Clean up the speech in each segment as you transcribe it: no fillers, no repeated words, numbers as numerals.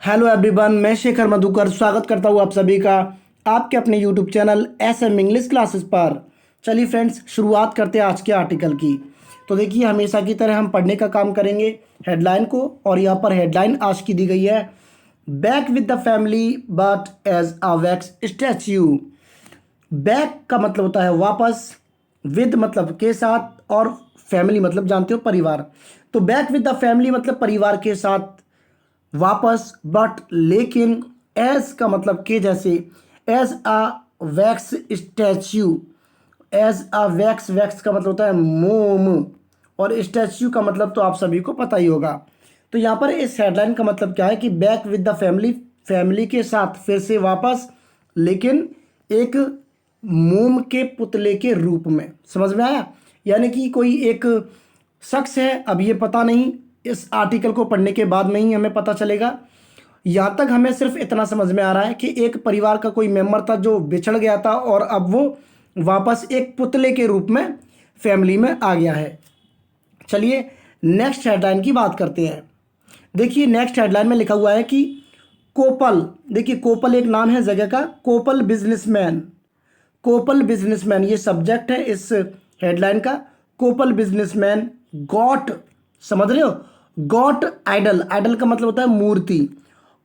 Hello everyone, मैं शेखर मधुकर स्वागत करता हूँ आप सभी का आपके अपने YouTube channel SM English classes पर। चलिए फ्रेंड्स, शुरुआत करते हैं आज के आर्टिकल की। तो देखिए, हमेशा की तरह हम पढ़ने का काम करेंगे हेडलाइन को, और यहाँ पर हेडलाइन आज की दी गई है, back with the family but as a wax statue. Back का मतलब होता है वापस, विद मतलब के साथ, और फैमिली मतलब जानते हो परिवार। तो बैक विद द फैमिली मतलब परिवार के साथ वापस, बट लेकिन, एज का मतलब के जैसे, as a wax statue. As a wax, wax का मतलब होता है मोम, और स्टैच्यू का मतलब तो आप सभी को पता ही होगा। तो यहाँ पर इस हेडलाइन का मतलब क्या है कि back with the family, family के साथ फिर से वापस, लेकिन एक मोम के पुतले के रूप में। समझ में आया? यानी कि कोई एक शख्स है, अब ये पता नहीं, इस आर्टिकल को पढ़ने के बाद में ही हमें पता चलेगा। यहाँ तक हमें सिर्फ इतना समझ में आ रहा है कि एक परिवार का कोई मेंबर था जो बिछड़ गया था, और अब वो वापस एक पुतले के रूप में फैमिली में आ गया है। चलिए नेक्स्ट हेडलाइन की बात करते हैं। देखिए, नेक्स्ट हेडलाइन में लिखा हुआ है कि कोपल। देखिए, कोपल एक नाम है जगह का, कोपल बिजनेसमैन। कोपल बिजनेसमैन ये सब्जेक्ट है इस हेडलाइन का। कोपल बिजनेसमैन गॉट, समझ रहे हो, गॉट आइडल। आइडल का मतलब होता है मूर्ति,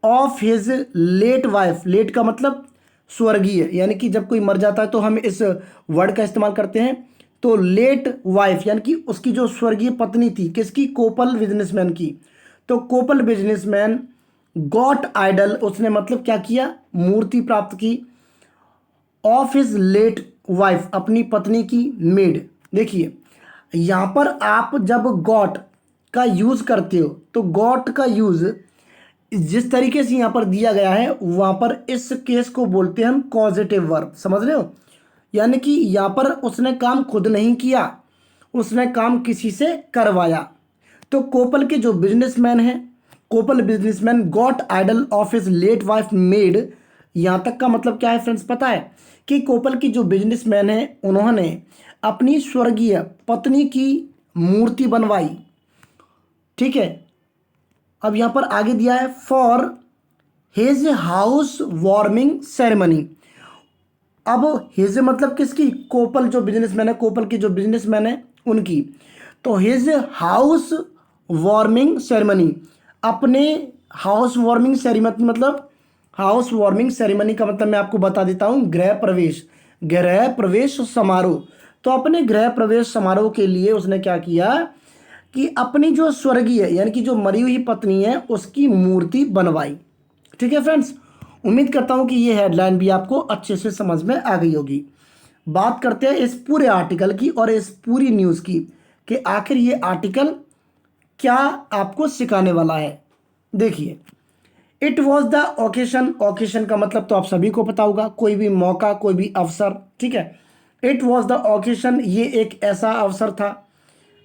of his late wife. Late का मतलब स्वर्गीय, यानी कि जब कोई मर जाता है तो हम इस वर्ड का इस्तेमाल करते हैं। तो लेट वाइफ यानी कि उसकी जो स्वर्गीय पत्नी थी, किसकी? कोपल बिजनेसमैन की। तो कोपल बिजनेसमैन गॉट आइडल, उसने मतलब क्या किया? मूर्ति प्राप्त की, ऑफ हिज लेट वाइफ, अपनी पत्नी की मेड। देखिए, यहां पर आप जब गॉट का यूज करते हो तो गॉट का यूज जिस तरीके से यहां पर दिया गया है, वहां पर इस केस को बोलते हैं हम कॉजेटिव वर्ब। समझ रहे हो? यानी कि यहां पर उसने काम खुद नहीं किया, उसने काम किसी से करवाया। तो कोपल के जो बिजनेसमैन है, Koppal businessman got idol of his late wife made. यहां तक का मतलब क्या है फ्रेंड्स, पता है? कि कोपल की जो बिजनेसमैन है, उन्होंने अपनी स्वर्गीय पत्नी की मूर्ति बनवाई। ठीक है, अब यहां पर आगे दिया है for his house warming ceremony. अब हिज मतलब किसकी? कोपल जो बिजनेसमैन है, कोपल की जो बिजनेसमैन है उनकी। तो हिज हाउस वार्मिंग सेरेमनी, अपने हाउस वार्मिंग सेरेमनी मतलब, हाउस वार्मिंग सेरेमनी का मतलब मैं आपको बता देता हूँ, गृह प्रवेश, गृह प्रवेश समारोह। तो अपने गृह प्रवेश समारोह के लिए उसने क्या किया कि अपनी जो स्वर्गीय यानी कि जो मरी हुई पत्नी है उसकी मूर्ति बनवाई। ठीक है फ्रेंड्स, उम्मीद करता हूं कि ये हेडलाइन भी आपको अच्छे से समझ में आ गई होगी। बात करते हैं इस पूरे आर्टिकल की और इस पूरी न्यूज़ की, कि आखिर ये आर्टिकल क्या आपको सिखाने वाला है। देखिए, it was the occasion. Occasion का मतलब तो आप सभी को पता होगा, कोई भी मौका, कोई भी अवसर। ठीक है, इट वॉज द ओकेशन, ये एक ऐसा अवसर था।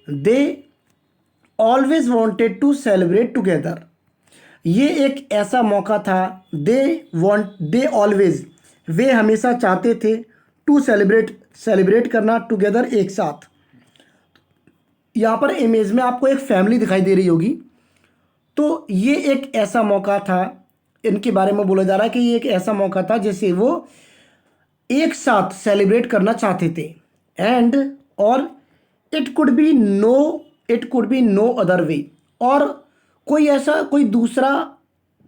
They always wanted to celebrate together, ये एक ऐसा मौका था। दे ऑलवेज, वे हमेशा चाहते थे, टू सेलिब्रेट, सेलिब्रेट करना, टुगेदर एक साथ। यहाँ पर इमेज में आपको एक फैमिली दिखाई दे रही होगी। तो ये एक ऐसा मौका था, इनके बारे में बोला जा रहा है कि ये एक ऐसा मौका था जिसे वो एक साथ सेलिब्रेट करना चाहते थे। एंड, और it could be no, it could be no other way, और कोई ऐसा कोई दूसरा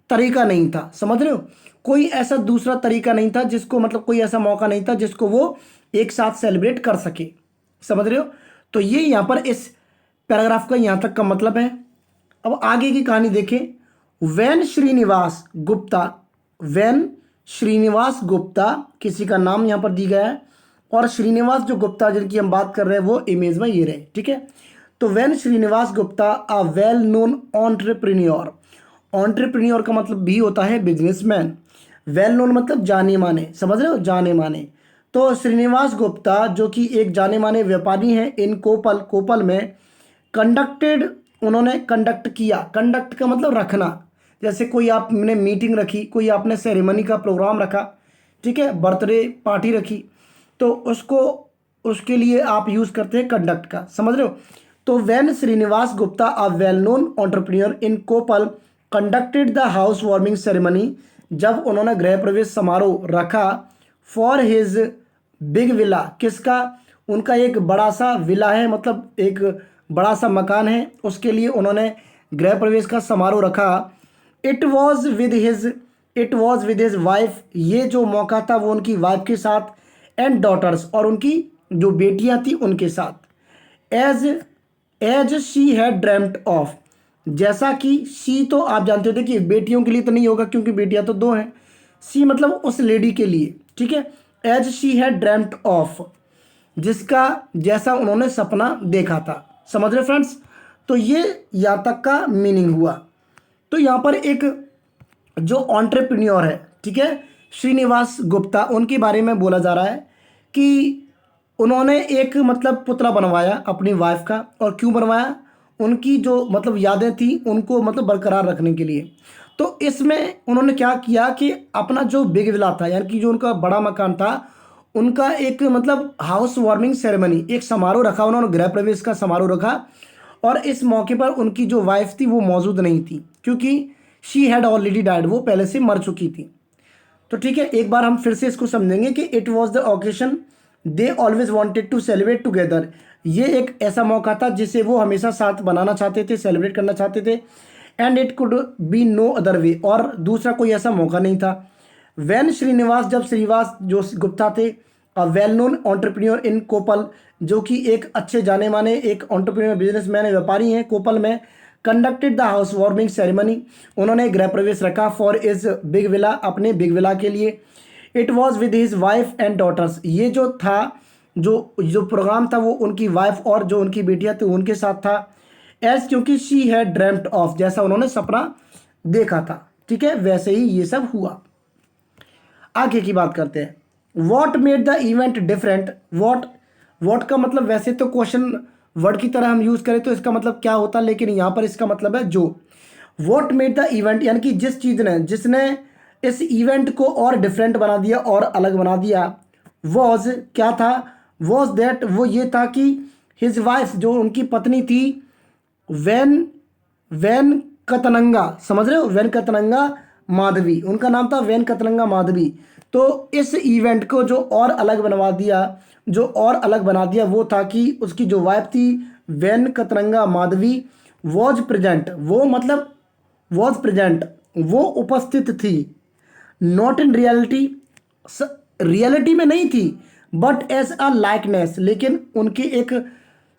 तरीका नहीं था। समझ रहे हो? कोई ऐसा दूसरा तरीका नहीं था जिसको, मतलब कोई ऐसा मौका नहीं था जिसको वो एक साथ सेलिब्रेट कर सके। समझ रहे हो? तो ये यहाँ पर इस पैराग्राफ का यहाँ तक का मतलब है। अब आगे की कहानी देखें। वैन श्रीनिवास गुप्ता, वैन श्रीनिवास गुप्ता किसी का नाम यहाँ पर दी गया है, और श्रीनिवास जो गुप्ता जिनकी हम बात कर रहे हैं वो इमेज में ये रहे। ठीक है, तो when Srinivas Gupta a well known entrepreneur. Entrepreneur का मतलब भी होता है बिजनेसमैन। वेल नोन मतलब जाने माने, समझ रहे हो, जाने माने। तो श्रीनिवास गुप्ता जो कि एक जाने माने व्यापारी हैं इन कोपल, कोपल में कंडक्टेड, उन्होंने कंडक्ट किया। कंडक्ट का मतलब रखना, जैसे कोई आपने मीटिंग रखी, कोई आपने सेरेमनी का प्रोग्राम रखा, ठीक है, बर्थडे पार्टी रखी, तो उसको, उसके लिए आप यूज़ करते हैं कंडक्ट का। समझ रहे हो? तो when Srinivas Gupta a well known entrepreneur in Koppal conducted the house warming ceremony, जब उन्होंने गृह प्रवेश समारोह रखा फॉर हिज बिग विला, किसका, उनका एक बड़ा सा विला है, मतलब एक बड़ा सा मकान है, उसके लिए उन्होंने गृह प्रवेश का समारोह रखा। It was with his wife, ये जो मौका था वो उनकी वाइफ के साथ, एंड डॉटर्स, और उनकी जो बेटियां थी उनके साथ। As as she had dreamt of, जैसा कि शी तो आप जानते हो कि बेटियों के लिए तो नहीं होगा क्योंकि बेटियां तो दो हैं, शी मतलब उस लेडी के लिए, ठीक है। As she had dreamt of, जिसका जैसा उन्होंने सपना देखा था। समझ रहे फ्रेंड्स, तो ये यहाँ तक का मीनिंग हुआ। तो यहाँ पर एक जो एंटरप्रेन्योर है, ठीक है, श्रीनिवास गुप्ता, उनके बारे में बोला जा रहा है कि उन्होंने एक मतलब पुतला बनवाया अपनी वाइफ का, और क्यों बनवाया, उनकी जो मतलब यादें थी उनको मतलब बरकरार रखने के लिए। तो इसमें उन्होंने क्या किया कि अपना जो बिग विला था, यानी कि जो उनका बड़ा मकान था, उनका एक मतलब हाउस वार्मिंग सेरेमनी, एक समारोह रखा, उन्होंने गृह प्रवेश का समारोह रखा, और इस मौके पर उनकी जो वाइफ थी वो मौजूद नहीं थी क्योंकि शी हैड ऑलरेडी डाइड, वो पहले से मर चुकी थी। तो ठीक है, एक बार हम फिर से इसको समझेंगे कि it was the occasion they always wanted to celebrate together, ये एक ऐसा मौका था जिसे वो हमेशा साथ बनाना चाहते थे, सेलिब्रेट करना चाहते थे। And it could be no other way, और दूसरा कोई ऐसा मौका नहीं था। वैन श्रीनिवास, जब श्रीनिवास जो गुप्ता थे, वेल नोन एंटरप्रेन्योर इन कोपल, जो कि एक अच्छे जाने माने एक एंटरप्रेन्योर बिजनेसमैन व्यापारी हैं कोपल में, conducted the house warming ceremony, उन्होंने गृह प्रवेश रखा फॉर इज बिग विला, अपने बिग विला के लिए। It was with his wife and daughters, ये जो था जो प्रोग्राम था वो उनकी वाइफ और जो उनकी बेटियां थी उनके साथ था। एज, क्योंकि शी हैड ड्रेम्ट ऑफ, जैसा उन्होंने सपना देखा था, ठीक है, वैसे ही ये सब हुआ। आगे की बात करते हैं। What made the event different, what का मतलब वैसे तो क्वेश्चन वर्ड की तरह हम यूज़ करें तो इसका मतलब क्या होता है, लेकिन यहाँ पर इसका मतलब है जो। वॉट मेड द इवेंट, यानी कि जिस चीज़ ने, जिसने इस इवेंट को और डिफरेंट बना दिया और अलग बना दिया, वॉज, क्या था, वॉज दैट, वो ये था कि हिज वाइफ, जो उनकी पत्नी थी, वैन वैन कतनंगा, समझ रहे हो, वैन कतनंगा माधवी, उनका नाम था वैन कतनंगा माधवी। तो इस इवेंट को जो और अलग बनवा दिया, जो और अलग बना दिया वो था कि उसकी जो वाइफ थी वैन कतनंगा माधवी वॉज प्रेजेंट, वो मतलब वॉज प्रेजेंट, वो उपस्थित थी, नॉट इन रियलिटी, रियलिटी में नहीं थी, बट एज अ लाइकनेस, लेकिन उनकी एक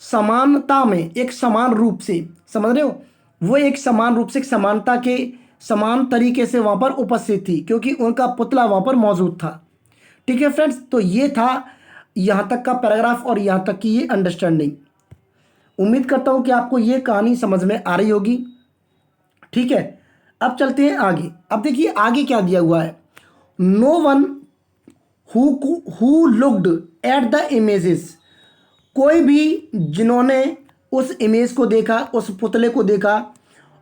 समानता में, एक समान रूप से, समझ रहे हो, वो एक समान रूप से, एक समानता के समान तरीके से वहाँ पर उपस्थित थी क्योंकि उनका पुतला वहाँ पर मौजूद था। ठीक है फ्रेंड्स, तो ये था यहाँ तक का पैराग्राफ और यहाँ तक की ये अंडरस्टैंडिंग। उम्मीद करता हूँ कि आपको ये कहानी समझ में आ रही होगी। ठीक है, अब चलते हैं आगे। अब देखिए आगे क्या दिया हुआ है। No one who looked at the images, कोई भी जिन्होंने उस इमेज को देखा, उस पुतले को देखा,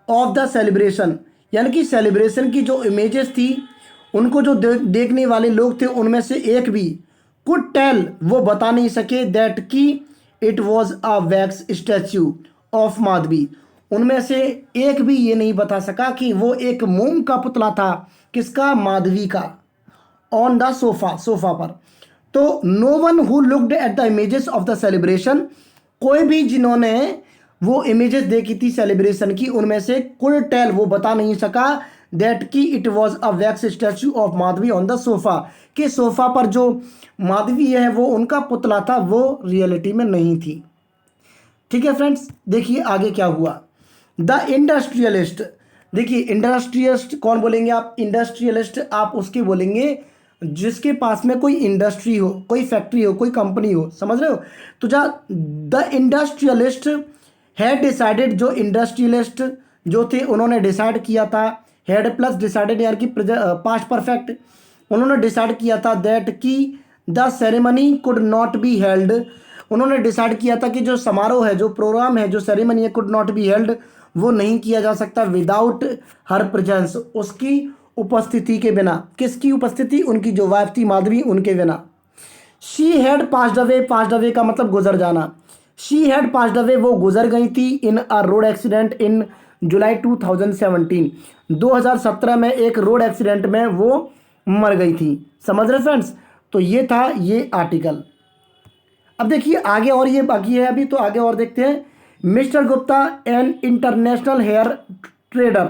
ऑफ द सेलिब्रेशन, यानी कि सेलिब्रेशन की जो इमेजेस थी उनको जो देखने वाले लोग थे उनमें से एक भी कुड टेल, वो बता नहीं सके, दैट कि it was a wax statue of Madhavi, उनमें से एक भी ये नहीं बता सका कि वो एक मोम का पुतला था, किसका, माधवी का, ऑन द सोफा पर। तो no one who looked at the images of the celebration, कोई भी जिन्होंने वो इमेजेस देखी थी सेलिब्रेशन की उनमें से कुड टेल, वो बता नहीं सका, दैट कि it was a wax statue of Madhavi on the sofa, कि सोफा पर जो माधवी है वो उनका पुतला था, वो रियलिटी में नहीं थी। ठीक है फ्रेंड्स, देखिए आगे क्या हुआ। द इंडस्ट्रियलिस्ट, देखिए इंडस्ट्रियलिस्ट कौन बोलेंगे आप, इंडस्ट्रियलिस्ट आप उसके बोलेंगे जिसके पास में कोई इंडस्ट्री हो, कोई फैक्ट्री हो, कोई कंपनी हो, समझ रहे हो। तो द इंडस्ट्रियलिस्ट हैड डिसाइडेड, जो इंडस्ट्रियलिस्ट जो थे उन्होंने डिसाइड किया था, हैड प्लस डिसाइडेड यानी कि पास्ट परफेक्ट, उन्होंने डिसाइड किया था दैट कि the ceremony could not be held, उन्होंने डिसाइड किया था कि जो समारोह है, जो प्रोग्राम है, जो सेरेमनी है, कुड नॉट बी हेल्ड, वो नहीं किया जा सकता विदाउट हर प्रेजेंस, उसकी उपस्थिति के बिना, किसकी उपस्थिति, उनकी जो वाइफ थी माधवी, उनके बिना। She had passed away, passed away का मतलब गुजर जाना, शी हैड पास्ड अवे, वो गुजर गई थी, इन अ रोड एक्सीडेंट इन जुलाई 2017, 2017 में एक रोड एक्सीडेंट में वो मर गई थी। समझ रहे फ्रेंड्स? तो ये था ये आर्टिकल। अब देखिए आगे और ये बाकी है अभी, तो आगे और देखते हैं। Mr Gupta an international hair trader,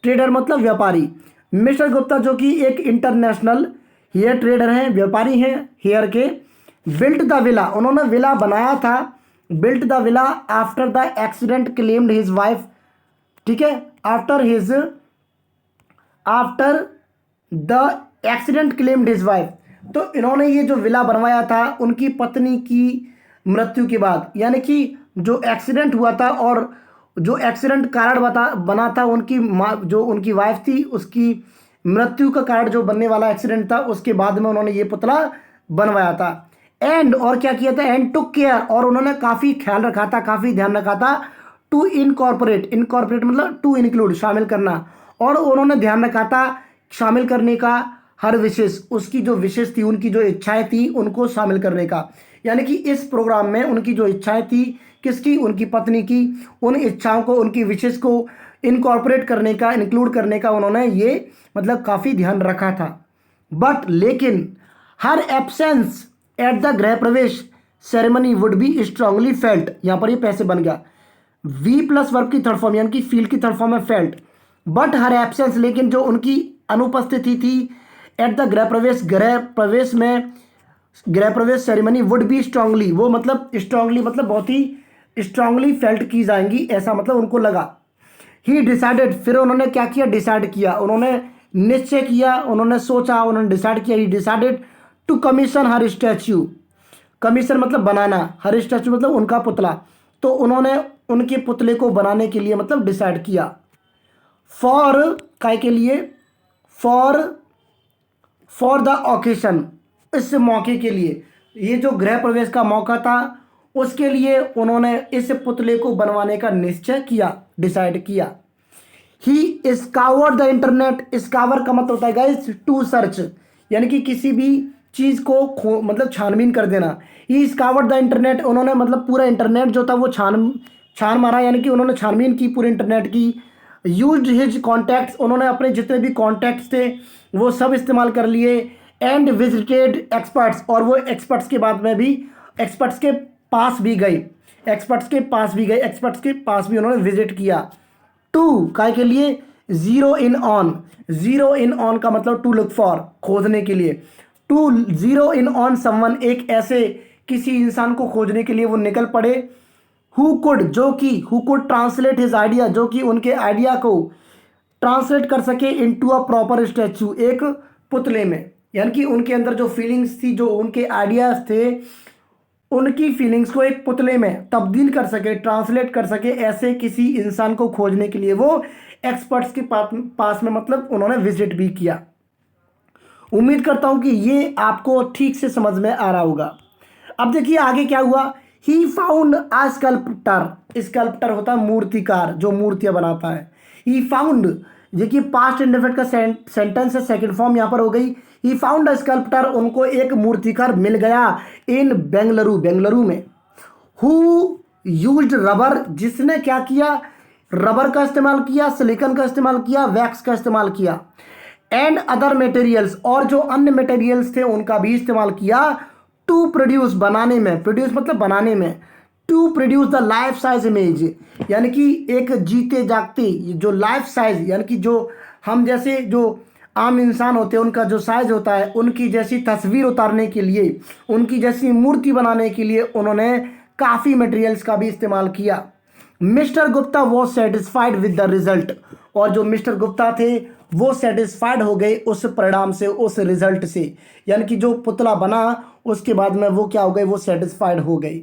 trader मतलब व्यापारी। मिस्टर गुप्ता जो कि एक इंटरनेशनल हेयर ट्रेडर हैं, व्यापारी हैं हेयर के। बिल्ट द विला, उन्होंने विला बनाया था। Built the villa after the accident claimed his wife, ठीक है, after the accident claimed his wife. तो इन्होंने ये जो विला बनवाया था उनकी पत्नी की मृत्यु के बाद, यानी कि जो एक्सीडेंट हुआ था और जो एक्सीडेंट कारण बना था उनकी जो उनकी वाइफ थी उसकी मृत्यु का कारण जो बनने वाला एक्सीडेंट था, उसके बाद में उन्होंने ये पुतला बनवाया था। एंड और क्या किया था, एंड टुक केयर, और उन्होंने काफ़ी ख्याल रखा था, काफ़ी ध्यान रखा था, टू इनकॉर्पोरेट, इनकॉर्पोरेट मतलब टू इंक्लूड, शामिल करना, और उन्होंने ध्यान रखा था शामिल करने का हर विशेष, उसकी जो विशेष थी, उनकी जो इच्छाएं थी उनको शामिल करने का। यानी कि इस प्रोग्राम में उनकी जो इच्छाएं थी, किसकी, उनकी पत्नी की, उन इच्छाओं को, उनकी विशेष को इनकॉर्पोरेट करने का, इंक्लूड करने का उन्होंने ये मतलब काफ़ी ध्यान रखा था। बट लेकिन हर एब्सेंस एट द गृह प्रवेश ceremony would be strongly felt, यहाँ पर ये पैसे बन गया, वी प्लस वर्ब की थर्ड फॉर्म यानी कि फील की थर्ड फॉर्म है फेल्ट। बट हर एब्सेंस, लेकिन जो उनकी अनुपस्थिति थी एट द गृह प्रवेश में, गृह प्रवेश सेरेमनी वुड बी स्ट्रांगली, वो मतलब स्ट्रांगली मतलब बहुत ही स्ट्रांगली फेल्ट की जाएंगी, ऐसा मतलब उनको लगा। ही डिसाइडेड, फिर उन्होंने क्या किया, डिसाइड किया, उन्होंने निश्चय किया, उन्होंने सोचा, उन्होंने डिसाइड किया। He decided to commission her statue, commission मतलब बनाना, हर स्टैच्यू मतलब उनका पुतला, तो उन्होंने उनके पुतले को बनाने के लिए मतलब डिसाइड किया। फॉर काय के लिए, फॉर द ओकेशन, इस मौके के लिए, ये जो गृह प्रवेश का मौका था उसके लिए उन्होंने इस पुतले को बनवाने का निश्चय किया, डिसाइड किया। ही स्कावर्ड द इंटरनेट, स्कावर का मतलब होता है गाइस टू सर्च, यानी कि किसी भी चीज़ को मतलब छानबीन कर देना। ही स्कावर्ड द इंटरनेट, उन्होंने मतलब पूरा इंटरनेट जो था वो छान मारा, यानी कि उन्होंने छानबीन की पूरे इंटरनेट की। यूज्ड हिज कॉन्टैक्ट्स, उन्होंने अपने जितने भी कॉन्टैक्ट्स थे वो सब इस्तेमाल कर लिए। एंड विजिटेड एक्सपर्ट्स, और वो एक्सपर्ट्स के बाद में भी एक्सपर्ट्स के पास भी गए, एक्सपर्ट्स के पास भी उन्होंने विजिट किया। टू काय के लिए, जीरो इन ऑन का मतलब टू लुक फॉर, खोजने के लिए। To zero in on someone, एक ऐसे किसी इंसान को खोजने के लिए वो निकल पड़े। Who could translate his idea, जो कि उनके आइडिया को ट्रांसलेट कर सके इनटू अ प्रॉपर स्टैचू, एक पुतले में, यानी कि उनके अंदर जो फीलिंग्स थी, जो उनके आइडियाज थे, उनकी फीलिंग्स को एक पुतले में तब्दील कर सके, ट्रांसलेट कर सके, ऐसे किसी इंसान को खोजने के लिए वो एक्सपर्ट्स के पास में मतलब उन्होंने विजिट भी किया। उम्मीद करता हूं कि ये आपको ठीक से समझ में आ रहा होगा। अब देखिए आगे क्या हुआ। He found a sculptor, sculptor होता है मूर्तिकार, जो मूर्तियां बनाता है। ही फाउंड, देखिए पास्ट इंडेफिनिट का सेंटेंस है, सेकंड फॉर्म यहां पर हो गई। ही फाउंड अ स्कल्प्टर, उनको एक मूर्तिकार मिल गया इन बेंगलुरु में। हु यूज्ड रबर, जिसने क्या किया, रबर का इस्तेमाल किया, सिलिकॉन का इस्तेमाल किया, वैक्स का इस्तेमाल किया। एंड अदर मटेरियल्स, और जो अन्य मटेरियल्स थे उनका भी इस्तेमाल किया। टू प्रोड्यूस, बनाने में, प्रोड्यूस मतलब बनाने में, to produce the life size image, यानी कि एक जीते जागते जो लाइफ साइज, यानी कि जो हम जैसे जो आम इंसान होते हैं उनका जो साइज होता है, उनकी जैसी तस्वीर उतारने के लिए, उनकी जैसी मूर्ति बनाने के लिए उन्होंने काफ़ी मटेरियल्स का भी इस्तेमाल किया। Mister Gupta was satisfied with the result, और जो मिस्टर गुप्ता थे वो सेटिस्फाइड हो गए उस परिणाम से, उस रिजल्ट से, यानी कि जो पुतला बना उसके बाद में वो क्या हो गए, वो सेटिस्फाइड हो गए।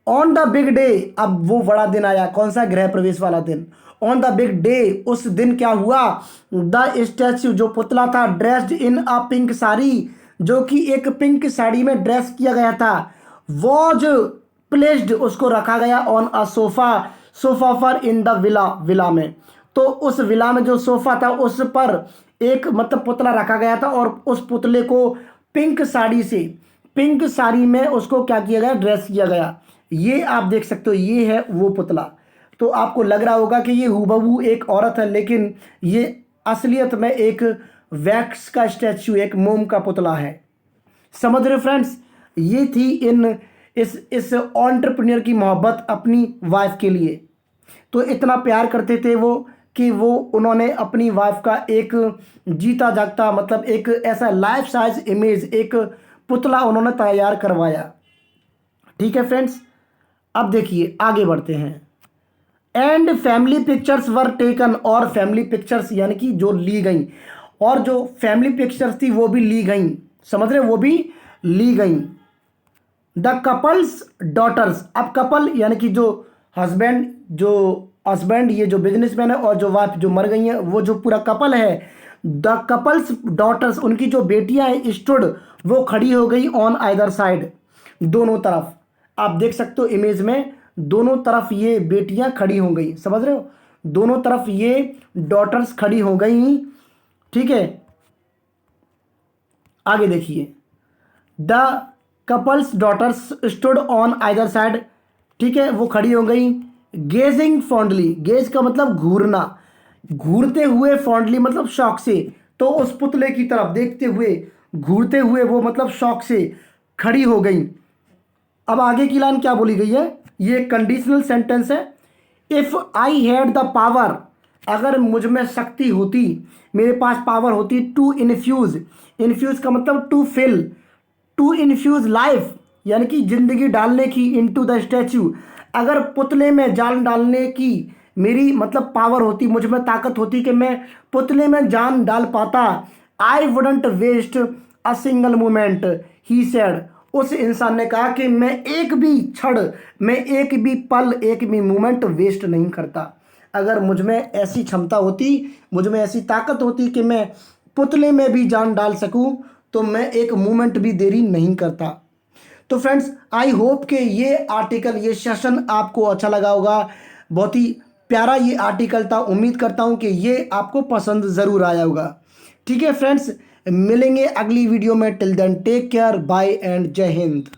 ऑन द बिग डे, अब वो बड़ा दिन आया, कौन सा, गृह प्रवेश वाला दिन। ऑन द बिग डे, उस दिन क्या हुआ, द स्टैच्यू, जो पुतला था, dressed in a pink sari, जो कि एक पिंक साड़ी में ड्रेस किया गया था, वॉज प्लेस्ड, उसको रखा गया ऑन अ सोफा पर इन द विला में। तो उस विला में जो सोफा था उस पर एक मतलब पुतला रखा गया था, और उस पुतले को पिंक साड़ी में उसको क्या किया गया, ड्रेस किया गया। ये आप देख सकते हो, ये है वो पुतला। तो आपको लग रहा होगा कि ये हूबहू एक औरत है, लेकिन ये असलियत में एक वैक्स का स्टैचू, एक मोम का पुतला है। समझ रहे फ्रेंड्स, ये थी इस एंटरप्रेन्योर की मोहब्बत अपनी वाइफ के लिए। तो इतना प्यार करते थे वो कि उन्होंने अपनी वाइफ का एक जीता जागता, मतलब एक ऐसा लाइफ साइज इमेज, एक पुतला उन्होंने तैयार करवाया। ठीक है फ्रेंड्स, अब देखिए आगे बढ़ते हैं। And family pictures were taken, और फैमिली पिक्चर्स यानी कि जो ली गई, और जो फैमिली पिक्चर्स थी वो भी ली गई। समझ रहे, वो भी ली गई। द कपल्स डॉटर्स, अब कपल यानी कि जो हस्बैंड ये जो बिजनेसमैन है और जो वाइफ जो मर गई है, वो जो पूरा कपल है, द कपल्स डॉटर्स, उनकी जो बेटियां हैं, स्टूड, वो खड़ी हो गई ऑन आइदर साइड, दोनों तरफ। आप देख सकते हो इमेज में, दोनों तरफ ये बेटियां खड़ी हो गई। समझ रहे हो, दोनों तरफ ये डॉटर्स खड़ी हो गई। ठीक है, आगे देखिए। The couple's daughters stood on either side, ठीक है, वो खड़ी हो गई। गेजिंग फॉन्डली, गेज का मतलब घूरना, घूरते हुए, फॉन्डली मतलब शौक से, तो उस पुतले की तरफ देखते हुए, घूरते हुए वो मतलब शौक से खड़ी हो गई। अब आगे की लाइन क्या बोली गई है, ये कंडीशनल सेंटेंस है। If I had the power, अगर मुझ में शक्ति होती, मेरे पास पावर होती, टू इन्फ्यूज, इन्फ्यूज का मतलब to fill, to infuse life यानी कि जिंदगी डालने की, इनटू द स्टैचू, अगर पुतले में जान डालने की मेरी मतलब पावर होती, मुझ में ताकत होती कि मैं पुतले में जान डाल पाता, I wouldn't waste a single moment, he said, उस इंसान ने कहा कि मैं एक भी क्षण, मैं एक भी पल, एक भी मोमेंट वेस्ट नहीं करता। अगर मुझ में ऐसी क्षमता होती, मुझ में ऐसी ताकत होती कि मैं पुतले में भी जान डाल सकूं, तो मैं एक मोमेंट भी देरी नहीं करता। तो फ्रेंड्स, आई होप कि ये आर्टिकल, ये सेशन आपको अच्छा लगा होगा। बहुत ही प्यारा ये आर्टिकल था, उम्मीद करता हूँ कि ये आपको पसंद ज़रूर आया होगा। ठीक है फ्रेंड्स, मिलेंगे अगली वीडियो में। Till then take care, bye and Jai Hind.